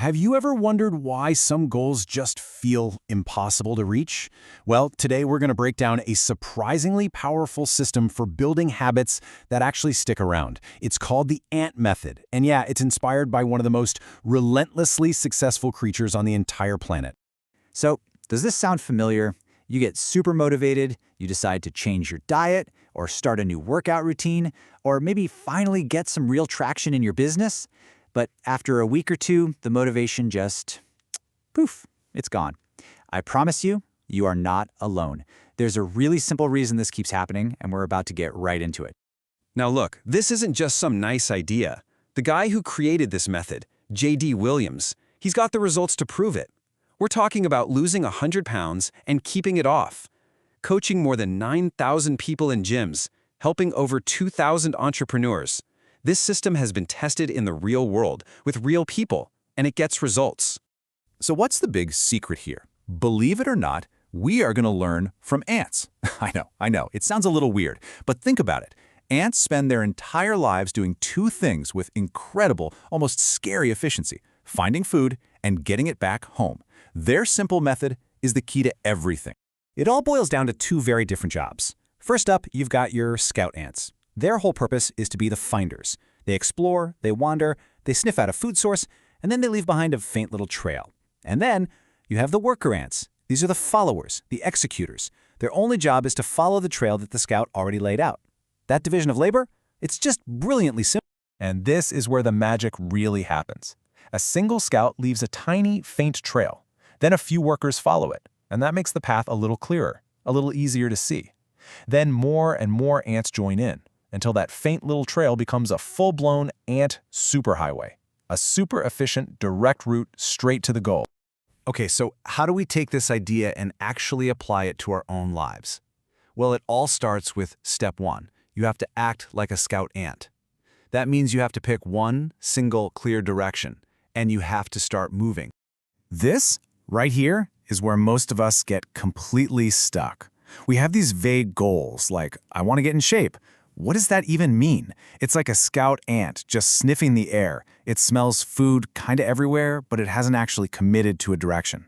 Have you ever wondered why some goals just feel impossible to reach? Well, today we're going to break down a surprisingly powerful system for building habits that actually stick around. It's called the ant method, and yeah, it's inspired by one of the most relentlessly successful creatures on the entire planet. So, does this sound familiar? You get super motivated, you decide to change your diet, or start a new workout routine, or maybe finally get some real traction in your business. But after a week or two, the motivation just, poof, it's gone. I promise you, you are not alone. There's a really simple reason this keeps happening, and we're about to get right into it. Now look, this isn't just some nice idea. The guy who created this method, J.D. Williams, he's got the results to prove it. We're talking about losing 100 pounds and keeping it off, coaching more than 9,000 people in gyms, helping over 2,000 entrepreneurs. This system has been tested in the real world with real people, and it gets results. So what's the big secret here? Believe it or not, we are going to learn from ants. I know, it sounds a little weird, but think about it. Ants spend their entire lives doing two things with incredible, almost scary efficiency: finding food and getting it back home. Their simple method is the key to everything. It all boils down to two very different jobs. First up, you've got your scout ants. Their whole purpose is to be the finders. They explore, they wander, they sniff out a food source, and then they leave behind a faint little trail. And then you have the worker ants. These are the followers, the executors. Their only job is to follow the trail that the scout already laid out. That division of labor? It's just brilliantly simple. And this is where the magic really happens. A single scout leaves a tiny, faint trail. Then a few workers follow it, and that makes the path a little clearer, a little easier to see. Then more and more ants join in, until that faint little trail becomes a full-blown ant superhighway, a super efficient, direct route straight to the goal. Okay, so how do we take this idea and actually apply it to our own lives? Well, it all starts with step one. You have to act like a scout ant. That means you have to pick one single clear direction, and you have to start moving. This, right here, is where most of us get completely stuck. We have these vague goals, like, I want to get in shape. What does that even mean? It's like a scout ant just sniffing the air. It smells food kind of everywhere, but it hasn't actually committed to a direction.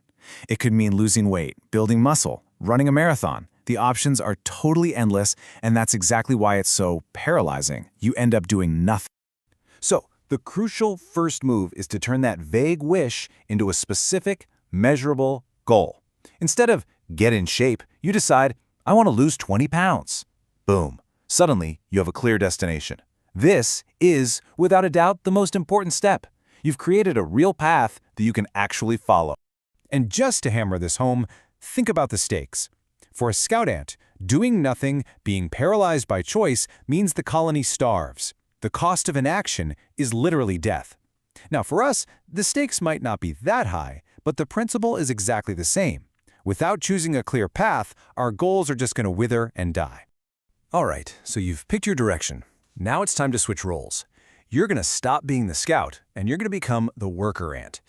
It could mean losing weight, building muscle, running a marathon. The options are totally endless, and that's exactly why it's so paralyzing. You end up doing nothing. So, the crucial first move is to turn that vague wish into a specific, measurable goal. Instead of get in shape, you decide, I want to lose 20 pounds. Boom. Suddenly, you have a clear destination. This is, without a doubt, the most important step. You've created a real path that you can actually follow. And just to hammer this home, think about the stakes. For a scout ant, doing nothing, being paralyzed by choice, means the colony starves. The cost of inaction is literally death. Now, for us, the stakes might not be that high, but the principle is exactly the same. Without choosing a clear path, our goals are just going to wither and die. All right, so you've picked your direction. Now it's time to switch roles. You're going to stop being the scout, and you're going to become the worker ant.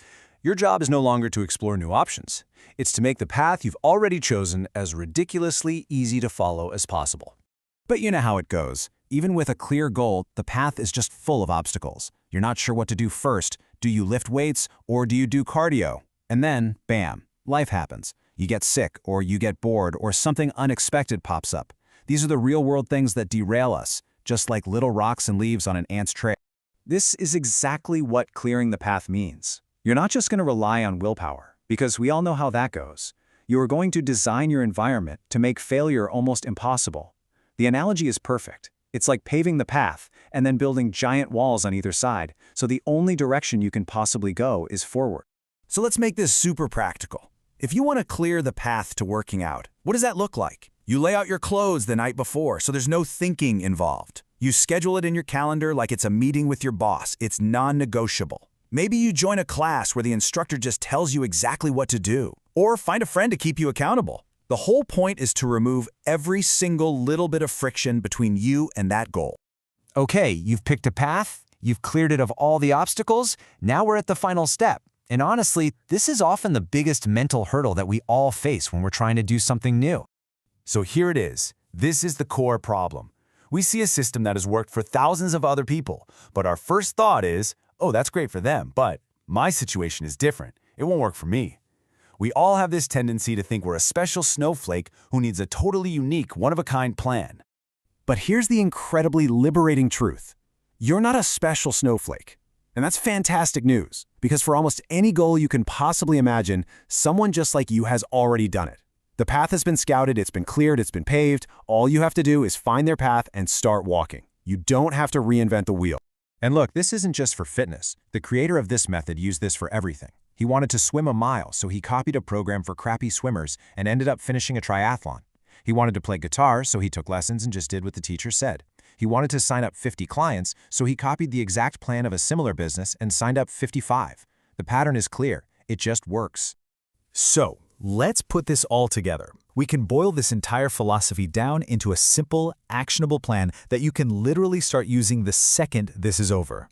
Your job is no longer to explore new options. It's to make the path you've already chosen as ridiculously easy to follow as possible. But you know how it goes. Even with a clear goal, the path is just full of obstacles. You're not sure what to do first. Do you lift weights, or do you do cardio? And then, bam, life happens. You get sick, or you get bored, or something unexpected pops up. These are the real-world things that derail us, just like little rocks and leaves on an ant's trail. This is exactly what clearing the path means. You're not just going to rely on willpower, because we all know how that goes. You are going to design your environment to make failure almost impossible. The analogy is perfect. It's like paving the path and then building giant walls on either side, so the only direction you can possibly go is forward. So let's make this super practical. If you want to clear the path to working out, what does that look like? You lay out your clothes the night before, so there's no thinking involved. You schedule it in your calendar like it's a meeting with your boss. It's non-negotiable. Maybe you join a class where the instructor just tells you exactly what to do. Or find a friend to keep you accountable. The whole point is to remove every single little bit of friction between you and that goal. Okay, you've picked a path, you've cleared it of all the obstacles, now we're at the final step. And honestly, this is often the biggest mental hurdle that we all face when we're trying to do something new. So here it is. This is the core problem. We see a system that has worked for thousands of other people, but our first thought is, oh, that's great for them, but My situation is different. It won't work for me. We all have this tendency to think we're a special snowflake who needs a totally unique, one-of-a-kind plan. But here's the incredibly liberating truth. You're not a special snowflake. And that's fantastic news, because for almost any goal you can possibly imagine, someone just like you has already done it. The path has been scouted, it's been cleared, it's been paved. All you have to do is find their path and start walking. You don't have to reinvent the wheel. And look, this isn't just for fitness. The creator of this method used this for everything. He wanted to swim a mile, so he copied a program for crappy swimmers and ended up finishing a triathlon. He wanted to play guitar, so he took lessons and just did what the teacher said. He wanted to sign up 50 clients, so he copied the exact plan of a similar business and signed up 55. The pattern is clear. It just works. So, let's put this all together. We can boil this entire philosophy down into a simple, actionable plan that you can literally start using the second this is over.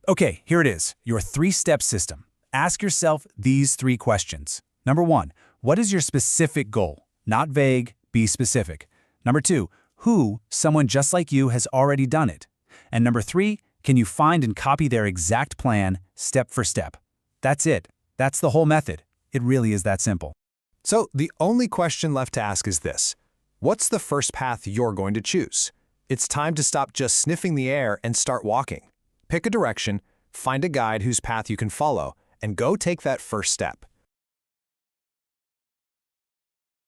Okay, here it is, your 3-step system. Ask yourself these 3 questions. Number 1, what is your specific goal? Not vague, be specific. Number 2, who, someone just like you, has already done it? And number 3, can you find and copy their exact plan, step for step? That's it. That's the whole method. It really is that simple. So the only question left to ask is this. What's the first path you're going to choose? It's time to stop just sniffing the air and start walking. Pick a direction, find a guide whose path you can follow, and go take that first step.